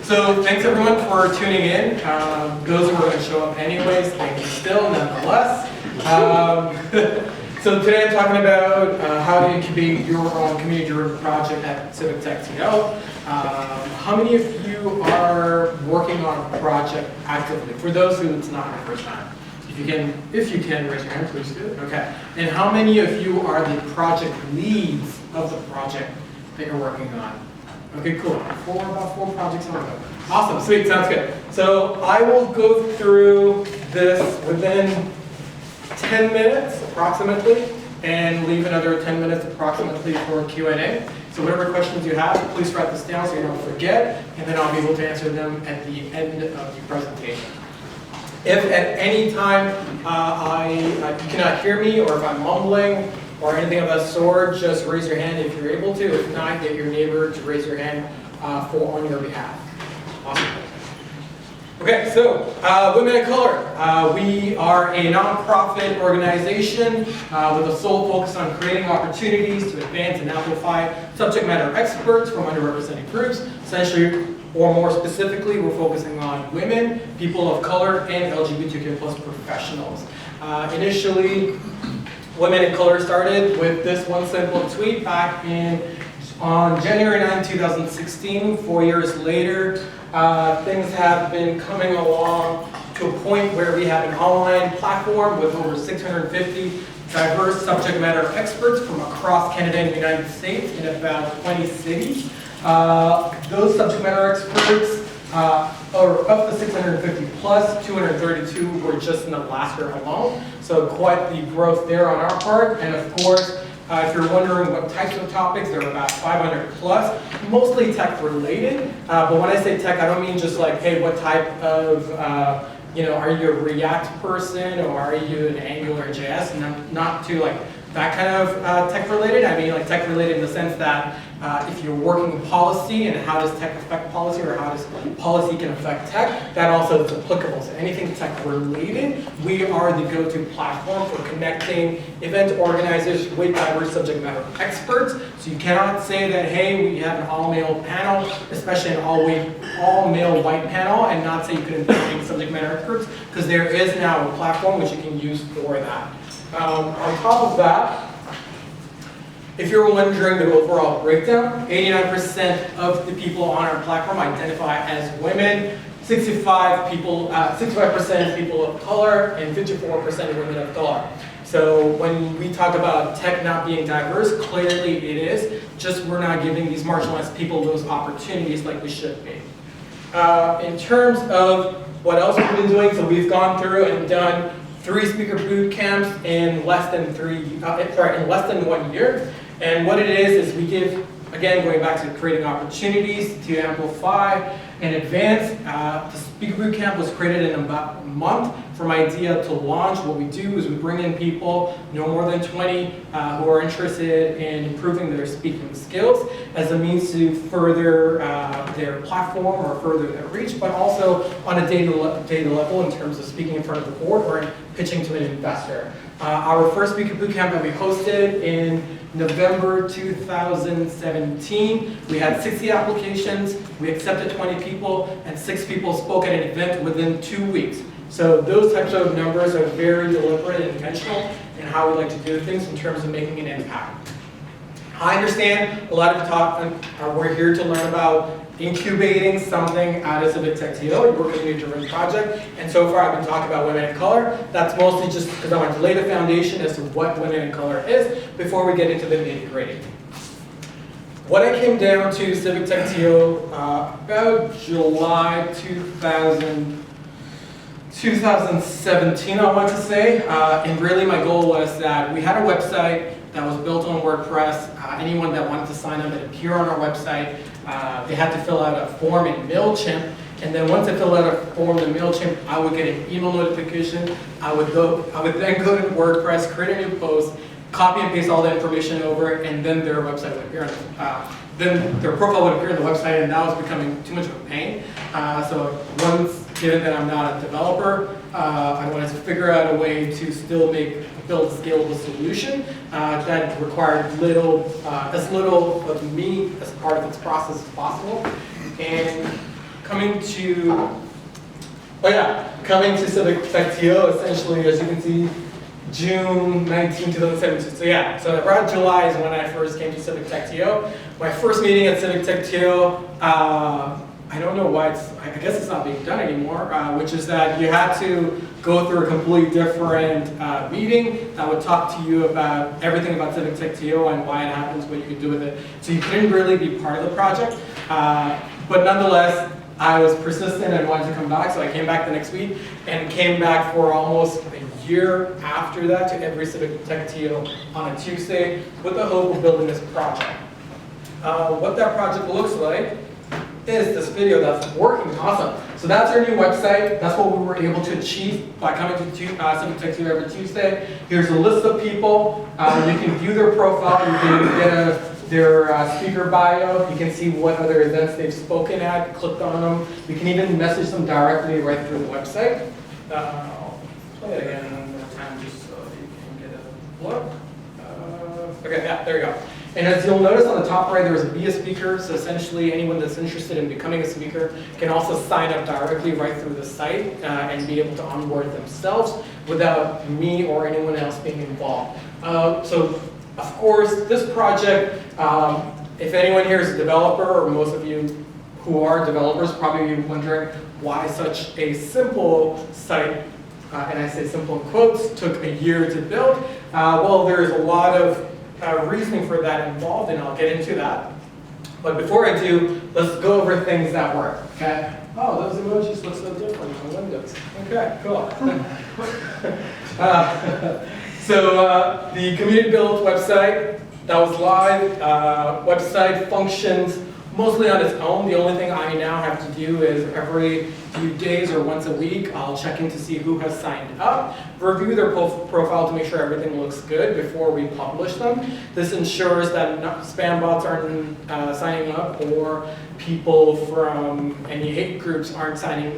So thanks everyone for tuning in. Those who are going to show up anyways, thank you still nonetheless. So today I'm talking about how to incubate your own community-driven project at CivicTechTO. How many of you are working on a project actively? For those who it's not your first time. If you can, raise your hand, please do. Okay. And how many of you are the project leads of the project that you're working on? Okay, cool. About four projects on go. Awesome, sweet, sounds good. So I will go through this within 10 minutes approximately, and leave another 10 minutes approximately for Q&A. So whatever questions you have, please write this down so you don't forget, and then I'll be able to answer them at the end of the presentation. If at any time you cannot hear me, or if I'm mumbling, or anything of that sort, just raise your hand if you're able to. If not, get your neighbor to raise your hand on your behalf. Awesome. Okay, so Women in Color. We are a nonprofit organization with a sole focus on creating opportunities to advance and amplify subject matter experts from underrepresented groups. Essentially, or more specifically, we're focusing on women, people of color, and LGBTQ+ professionals. Initially, Women in Color started with this one simple tweet back on January 9, 2016. 4 years later, things have been coming along to a point where we have an online platform with over 650 diverse subject matter experts from across Canada and the United States in about 20 cities. Those subject matter experts, or of the 650 plus, 232 were just in the last year alone. So quite the growth there on our part. And of course, if you're wondering what types of topics, there are about 500 plus, mostly tech related. But when I say tech, I don't mean just like, hey, what type of, are you a React person, or are you an Angular or JS? And not to like that kind of tech related. I mean like tech related in the sense that if you're working in policy and how does tech affect policy, or how does policy can affect tech, that also is applicable. So anything tech related, we are the go-to platform for connecting event organizers with diverse subject matter experts. So you cannot say that, hey, we have an all-male panel, especially an all-male white panel, and not say you couldn't bring subject matter experts, because there is now a platform which you can use for that. On top of that, if you're wondering the overall breakdown, 89% of the people on our platform identify as women, 65% people of color, and 54% women of color. So when we talk about tech not being diverse, clearly it is, just we're not giving these marginalized people those opportunities like we should be. In terms of what else we've been doing, so we've gone through and done 3 speaker boot camps in less than 1 year. And what it is we give, again, going back to creating opportunities to amplify and advance. The speaker boot camp was created in about a month from idea to launch. What we do is we bring in people, no more than 20, who are interested in improving their speaking skills as a means to further their platform or further their reach, but also on a data level in terms of speaking in front of the board or pitching to an investor. Our first speaker boot camp that we hosted in November 2017, we had 60 applications, we accepted 20 people, and 6 people spoke at an event within 2 weeks. So those types of numbers are very deliberate and intentional in how we like to do things in terms of making an impact. I understand a lot of talk, we're here to learn about incubating something out of CivicTechTO, your community-driven project, and so far I've been talking about Women in Color. That's mostly just because I want to lay the foundation as to what Women in Color is before we get into the nitty-gritty. When I came down to CivicTechTO about July 2017, I want to say, and really my goal was that we had a website that was built on WordPress. Anyone that wanted to sign up and appear on our website, they had to fill out a form in MailChimp, and then once I filled out a form in MailChimp, I would get an email notification. I would then go to WordPress, create a new post, copy and paste all the information over, and then their website would appear. Then their profile would appear on the website, and that was becoming too much of a pain. So once, given that I'm not a developer, I wanted to figure out a way to still build a scalable solution that required as little of me as part of its process as possible. And coming to CivicTechTO, essentially, as you can see, June 19, 2017. So yeah, so around July is when I first came to CivicTechTO. My first meeting at CivicTechTO, I don't know why I guess it's not being done anymore, which is that you had to go through a completely different meeting that would talk to you about everything about CivicTechTO and why it happens, what you could do with it. So you couldn't really be part of the project, but nonetheless, I was persistent and wanted to come back, so I came back the next week and came back for almost a year after that to every CivicTechTO on a Tuesday with the hope of building this project. What that project looks like is this video that's working awesome. So that's our new website. That's what we were able to achieve by coming to CivicTechTO every Tuesday. Here's a list of people. You can view their profile. You can get their speaker bio. You can see what other events they've spoken at, clicked on them. You can even message them directly right through the website. I'll play it again one more time just so you can get a look. Okay, yeah, there you go. And as you'll notice on the top right, there's Be a Speaker. So essentially, anyone that's interested in becoming a speaker can also sign up directly right through the site and be able to onboard themselves without me or anyone else being involved. So, of course, this project, if anyone here is a developer, or most of you who are developers probably be wondering why such a simple site, and I say simple in quotes, took a year to build. Well, there's a lot of reasoning for that involved, and I'll get into that. But before I do, let's go over things that work, okay? Oh, those emojis look so different on Windows. Okay, cool. So the community built website, that was live. Website functions mostly on its own. The only thing I now have to do is every few days or once a week, I'll check in to see who has signed up, review their profile to make sure everything looks good before we publish them. This ensures that spam bots aren't signing up, or people from any hate groups aren't signing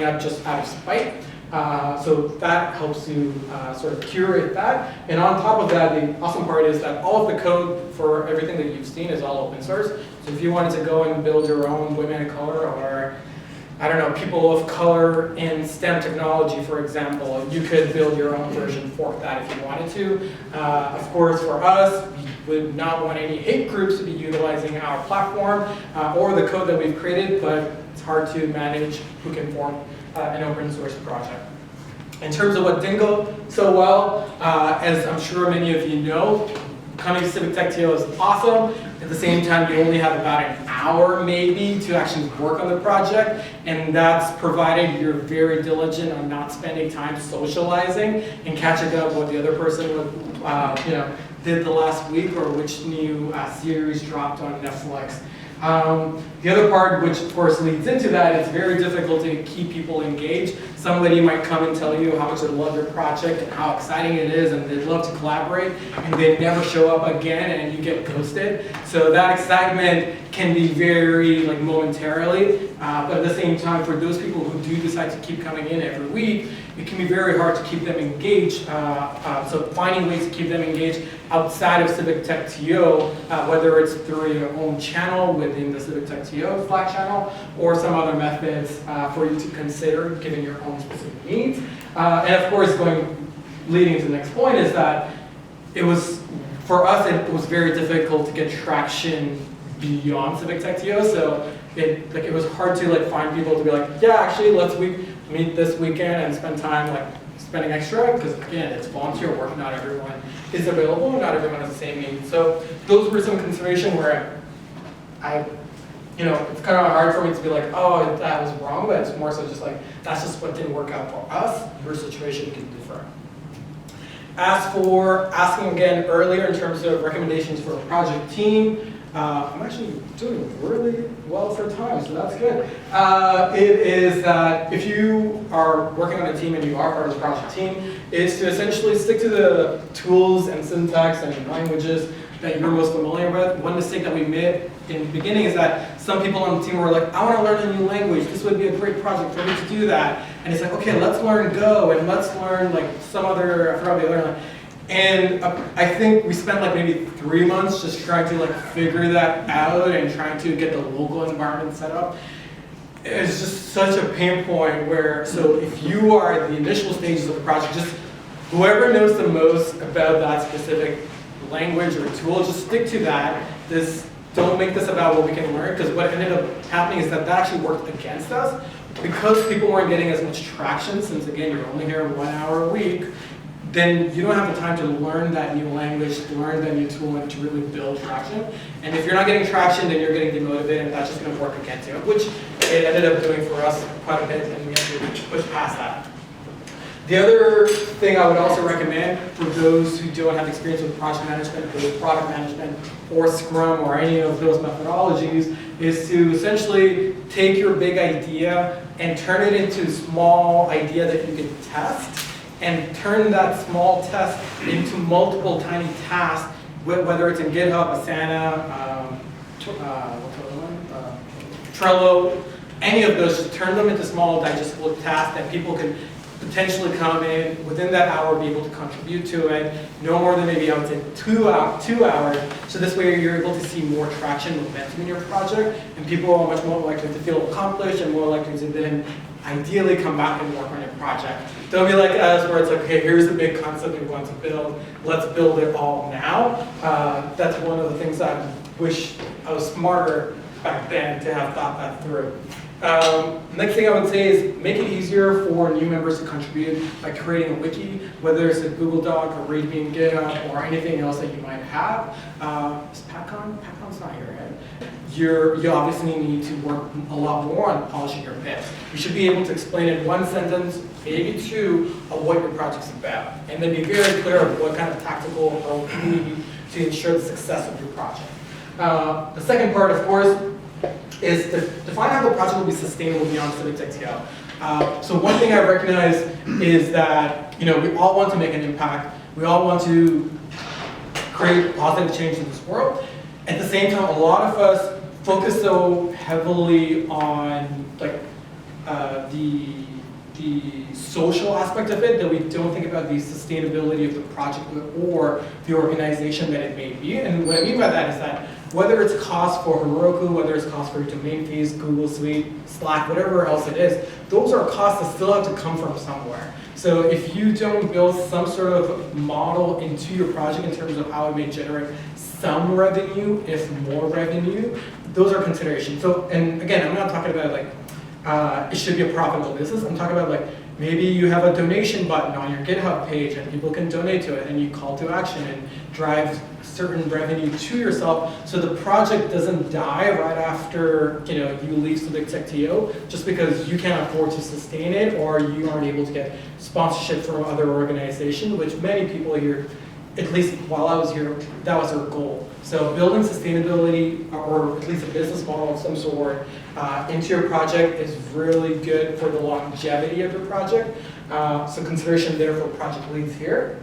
up just out of spite. So that helps to sort of curate that. And on top of that, the awesome part is that all of the code for everything that you've seen is all open source. So if you wanted to go and build your own women of color, or I don't know, people of color in STEM technology, for example, you could build your own version for that if you wanted to. Of course, for us, we would not want any hate groups to be utilizing our platform or the code that we've created, but it's hard to manage who can form an open source project. In terms of what didn't go so well, as I'm sure many of you know, coming to CivicTechTO is awesome. At the same time, you only have about an hour maybe to actually work on the project, and that's provided you're very diligent on not spending time socializing and catching up what the other person did the last week, or which new series dropped on Netflix. The other part, which of course leads into that, it's very difficult to keep people engaged. Somebody might come and tell you how much they love your project and how exciting it is, and they'd love to collaborate, and they never show up again, and you get ghosted. So that excitement can be very momentarily, but at the same time, for those people who do decide to keep coming in every week, it can be very hard to keep them engaged. So finding ways to keep them engaged outside of CivicTechTO, whether it's through your own channel within the CivicTechTO Slack channel, or some other methods for you to consider given your own specific needs. And of course, leading to the next point is that for us, it was very difficult to get traction beyond CivicTechTO. So it was hard to find people to be like, yeah, actually, let's meet this weekend and spend time spending extra, because again, it's volunteer work. Not everyone is available, and not everyone has the same needs. So those were some considerations where it's kind of hard for me to be like, oh, that was wrong, but it's more so just that's just what didn't work out for us. Your situation can differ. As for asking again earlier in terms of recommendations for a project team, I'm actually doing really well for time, so that's good. It is that if you are working on a team and you are part of the project team, is to essentially stick to the tools and syntax and languages that you're most familiar with. One mistake that we made in the beginning is that some people on the team were like, I want to learn a new language. This would be a great project for me to do that. And it's like, okay, let's learn Go, and let's learn some other, I forgot the other one. And I think we spent maybe 3 months just trying to figure that out and trying to get the local environment set up. it's just such a pain point where, so if you are at the initial stages of the project, just whoever knows the most about that specific language or tool, just stick to that. Don't make this about what we can learn, because what ended up happening is that actually worked against us because people weren't getting as much traction, since again, you're only here 1 hour a week, then you don't have the time to learn that new language, to learn that new tool, and to really build traction. And if you're not getting traction, then you're getting demotivated, and that's just going to work against you, which it ended up doing for us quite a bit, and we had to push past that. The other thing I would also recommend for those who don't have experience with project management, with product management, or Scrum, or any of those methodologies, is to essentially take your big idea and turn it into a small idea that you can test, and turn that small test into multiple tiny tasks, whether it's in GitHub, Asana, Trello, any of those. Just turn them into small digestible tasks that people can potentially come in within that hour, be able to contribute to it, no more than maybe I would say 2 hours. So this way you're able to see more traction, momentum in your project, and people are much more likely to feel accomplished and more likely to then ideally come back and work on your project. Don't be like us where it's like, okay, here's the big concept we want to build, let's build it all now. That's one of the things I wish I was smarter back then to have thought that through. Next thing I would say is make it easier for new members to contribute by creating a wiki, whether it's a Google Doc, a README in GitHub, or anything else that you might have. Is PatCon? PatCon's not here yet. You obviously need to work a lot more on polishing your pitch. You should be able to explain in 1 sentence, maybe 2, of what your project's about, and then be very clear of what kind of tactical approach you need to ensure the success of your project. The second part, of course, is to define how the project will be sustainable beyond CivicTechTO. So one thing I recognize is that we all want to make an impact. We all want to create positive change in this world. At the same time, a lot of us focus so heavily on the social aspect of it that we don't think about the sustainability of the project or the organization that it may be. And what I mean by that is that whether it's cost for Heroku, whether it's cost for domain fees, Google Suite, Slack, whatever else it is, those are costs that still have to come from somewhere. So if you don't build some sort of model into your project in terms of how it may generate some revenue, if more revenue, those are considerations. So, and again, I'm not talking about it should be a profitable business. I'm talking about maybe you have a donation button on your GitHub page and people can donate to it, and you call to action and drive certain revenue to yourself, so the project doesn't die right after you leave CivicTechTO just because you can't afford to sustain it or you aren't able to get sponsorship from other organizations, which many people here, at least while I was here, that was their goal. So building sustainability, or at least a business model of some sort, into your project is really good for the longevity of your project. So consideration there for project leads here.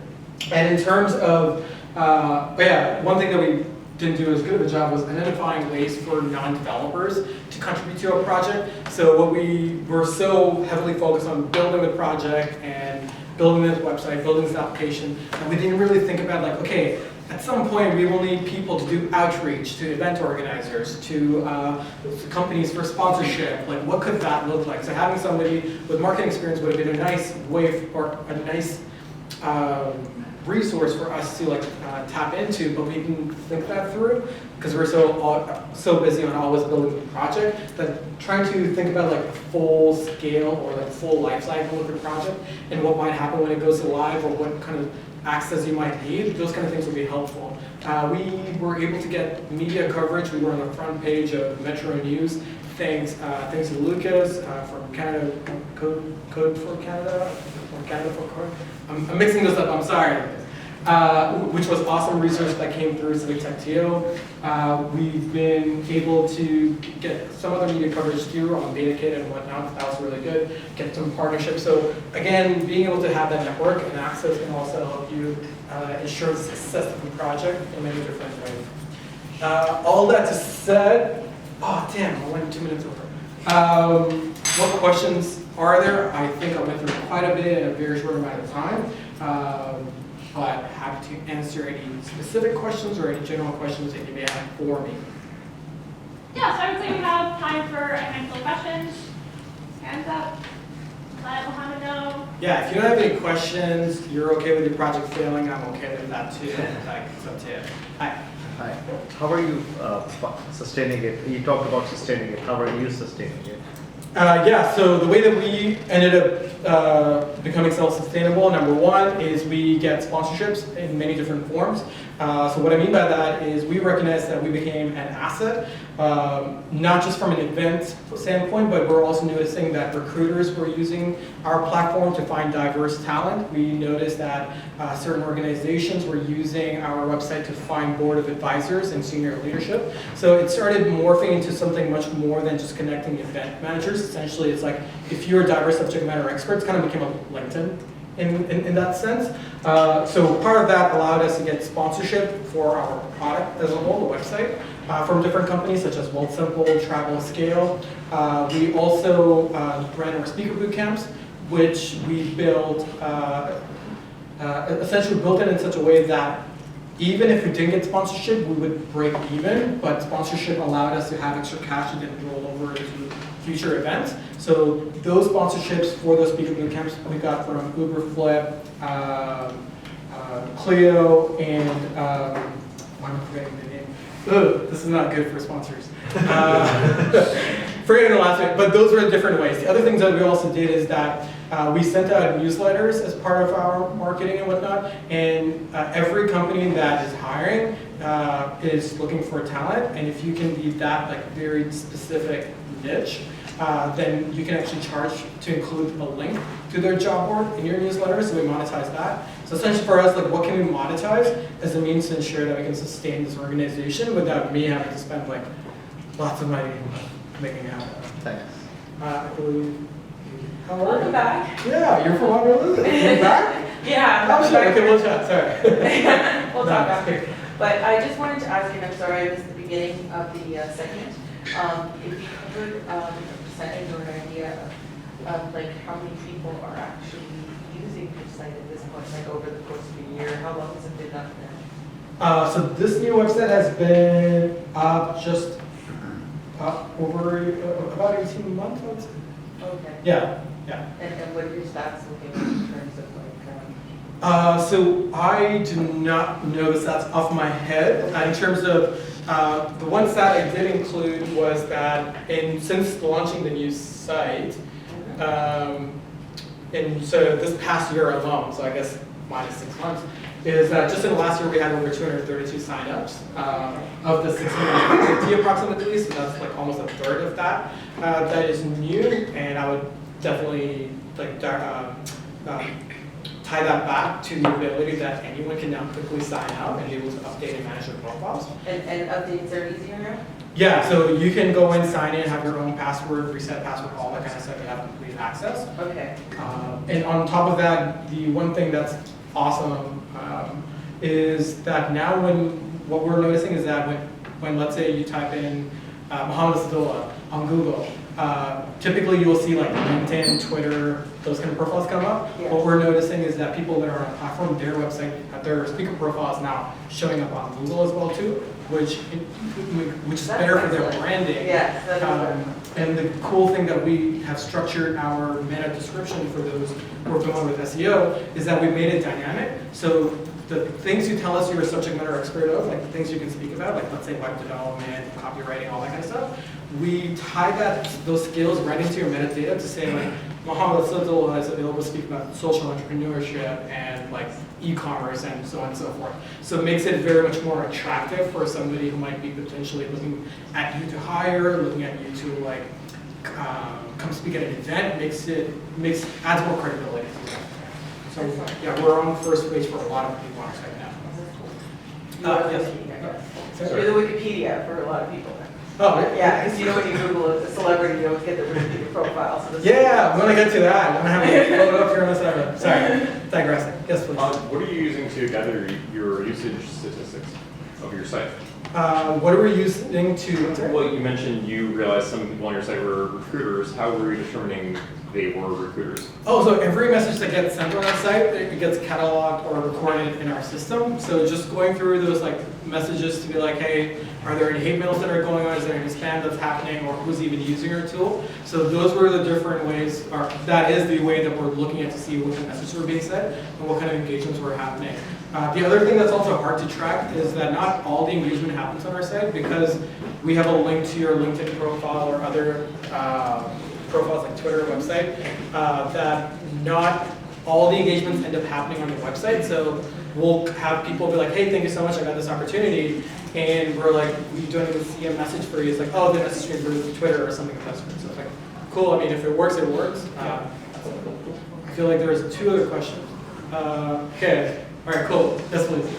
And in terms of, one thing that we didn't do as good of a job was identifying ways for non-developers to contribute to a project. So what we were so heavily focused on building the project and building this website, building this application, and we didn't really think about okay, at some point we will need people to do outreach to event organizers, to companies for sponsorship. What could that look like? So having somebody with marketing experience would have been a nice way or a nice resource for us to tap into, but we didn't think that through because we're so busy on always building the project that trying to think about full scale or full life cycle of the project and what might happen when it goes to live or what kind of access you might need, those kind of things would be helpful. We were able to get media coverage. We were on the front page of Metro News. Thanks to Lucas from Canada, Code for Canada, or Canada for Code. I'm mixing this up, I'm sorry. Which was awesome research that came through CivicTechTO. We've been able to get some other media coverage too on BetaKit and whatnot. That was really good. Get some partnerships. So again, being able to have that network and access can also help you ensure the success of the project in many different ways. All that to said, oh damn, I went 2 minutes over. What questions are there? I think I went through quite a bit in a very short amount of time. But happy to answer any specific questions or any general questions that you may have for me. Yeah, so I would say we have time for a handful of questions. hands up. Let Mohammed know. Yeah, if you don't have any questions, you're okay with your project failing, I'm okay with that too. Like, it's up to you. Hi. Hi. How are you sustaining it? You talked about sustaining it. How are you sustaining it? Yeah, so the way that we ended up becoming self-sustainable, number one, is we get sponsorships in many different forms. So what I mean by that is we recognize that we became an asset, not just from an event standpoint, but we're also noticing that recruiters were using our platform to find diverse talent. We noticed that certain organizations were using our website to find board of advisors and senior leadership. So it started morphing into something much more than just connecting event managers. Essentially, it's like if you're a diverse subject matter expert, it kind of became a LinkedIn in that sense. So part of that allowed us to get sponsorship for our product as a whole, the website, from different companies such as Wealthsimple, Travel Scale. We also ran our speaker boot camps, which we built, essentially built it in such a way that even if we didn't get sponsorship, we would break even, but sponsorship allowed us to have extra cash that didn't roll over into future events. So those sponsorships for those speaker boot camps we got from Uber Flip, Clio, and why am I forgetting the name? Ugh, this is not good for sponsors. Forgetting the last name, but those were different ways. The other things that we also did is that we sent out newsletters as part of our marketing and whatnot, and every company that is hiring is looking for talent, and if you can be that like very specific niche, then you can actually charge to include a link to their job board in your newsletter, so we monetize that. So essentially for us, like what can we monetize as a means to ensure that we can sustain this organization without me having to spend like lots of money making it happen. Thanks. I believe. How are you? Welcome back. Yeah, you're from Honolulu. You're back? Yeah. Oh, sure. Okay, we'll chat. Sorry. We'll talk after. But I just wanted to ask you, and I'm sorry I missed the beginning of the segment, if you could a percentage or an idea of like how many people are actually using your site at this point, like over the course of a year, how long has it been up now? So this new website has been up just over about 18 months, I would say. Okay. Yeah. And what are your stats looking like in terms of like? So I do not know the stats off my head. In terms of the one stat I did include was that since launching the new site, and so this past year alone, so I guess minus 6 months, is that just in the last year we had over 232 signups of the 650 approximately, so that's like almost a third of that. That is new, and I would definitely like tie that back to the ability that anyone can now quickly sign up and be able to update and manage their profiles. And updates are easier now? Yeah, so you can go in, sign in, have your own password, reset password, all that kind of stuff, and have complete access. Okay. And on top of that, the one thing that's awesome is that now what we're noticing is that when let's say you type in Mohammed Asaduallah on Google, typically you'll see like LinkedIn, Twitter, those kind of profiles come up. Yeah. What we're noticing is that people that are on the platform, their website, their speaker profile is now showing up on Google as well too, which is better for their branding. Yes, that is And the cool thing that we have structured our meta description for those who are familiar with SEO is that we made it dynamic. So the things you tell us you're a subject matter expert of, like the things you can speak about, like let's say web development, copywriting, all that kind of stuff, we tie those skills right into your metadata to say like, Mohammed Asaduallah is available to speak about social entrepreneurship and like e-commerce and so on and so forth. So it makes it very much more attractive for somebody who might be potentially looking at you to hire, looking at you to like come speak at an event, adds more credibility to that. So yeah, we're on the first page for a lot of people on our site now. Yes. You're the Wikipedia for a lot of people. Oh, yeah, because you know when you Google a celebrity, you don't get the Wikipedia profile. So yeah, I'm going to get to that. I'm going to have it load up here on the side. Sorry, digressing. Yes, please. What are you using to gather your usage statistics of your site? What are we using to? Well, you mentioned you realized some people on your site were recruiters. How were you determining they were recruiters? Oh, so every message that gets sent on our site, it gets cataloged or recorded in our system. So just going through those like messages to be like, hey, are there any hate mails that are going on? Is there any spam that's happening, or who's even using our tool? So those were the different ways, or that is the way that we're looking at to see what kind of messages were being sent and what kind of engagements were happening. The other thing that's also hard to track is that not all the engagement happens on our site, because we have a link to your LinkedIn profile or other profiles like Twitter, website, that not all the engagements end up happening on the website. So we'll have people be like, hey, thank you so much, I got this opportunity. And we're like, we don't even see a message for you. It's like, oh, they messaged me through Twitter or something of that sort. So it's like, cool, I mean, if it works, it works. I feel like there was 2 other questions. Okay, all right, cool, yes, please.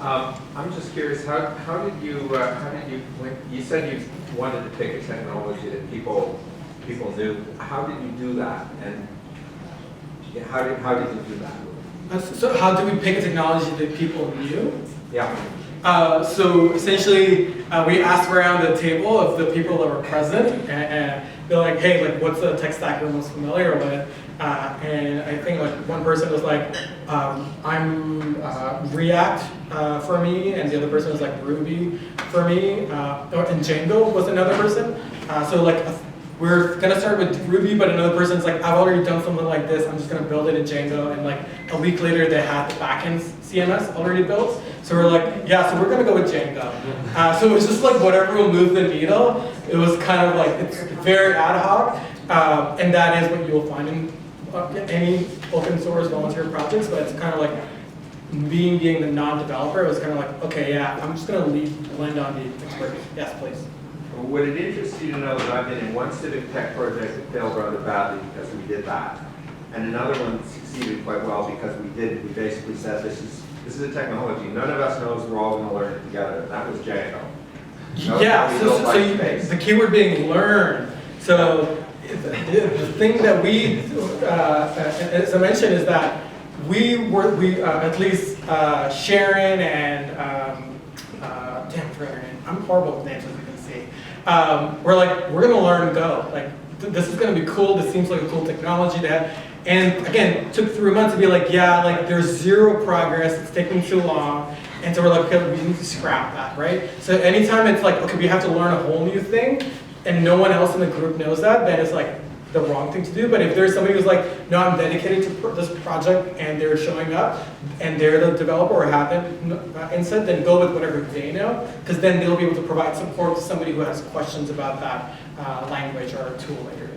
I'm just curious, how did you, when you said you wanted to pick a technology that people knew, how did you do that? And how did you do that? So how do we pick a technology that people knew? Yeah. So essentially, we asked around the table of the people that were present, and they're like, hey, like, what's the tech stack you're most familiar with? And I think like one person was like, I'm React for me, and the other person was like Ruby for me, and Django was another person. So like, we're gonna start with Ruby, but another person's like, I've already done something like this, I'm just gonna build it in Django, and like a week later they had the backend CMS already built. So we're like, yeah, so we're gonna go with Django. So it was just like whatever will move the needle. It was kind of like, it's very ad hoc, and that is what you'll find in any open source volunteer projects, but it's kind of like being the non-developer, it was kind of like, okay, yeah, I'm just gonna blend on the expertise. Yes, please. Would it interest you to know that I've been in one CivicTech project that failed rather badly because we did that, and another one succeeded quite well because we basically said this is a technology none of us knows, we're all going to learn it together. And that was Django. Yeah, so the keyword being learn. So the thing that we, as I mentioned, is that we at least Sharon and damn, I forgot her name. I'm horrible with names, as you can see. We're gonna learn Go. Like this is gonna be cool. This seems like a cool technology to have. And again, it took 3 months to be like, yeah, like there's zero progress. It's taking too long. And so we're like, okay, we need to scrap that, right? So anytime it's like, okay, we have to learn a whole new thing, and no one else in the group knows that, then it's like the wrong thing to do. But if there's somebody who's like, no, I'm dedicated to this project, and they're showing up, and they're the developer or have that instead, then go with whatever they know, because then they'll be able to provide support to somebody who has questions about that language or tool later.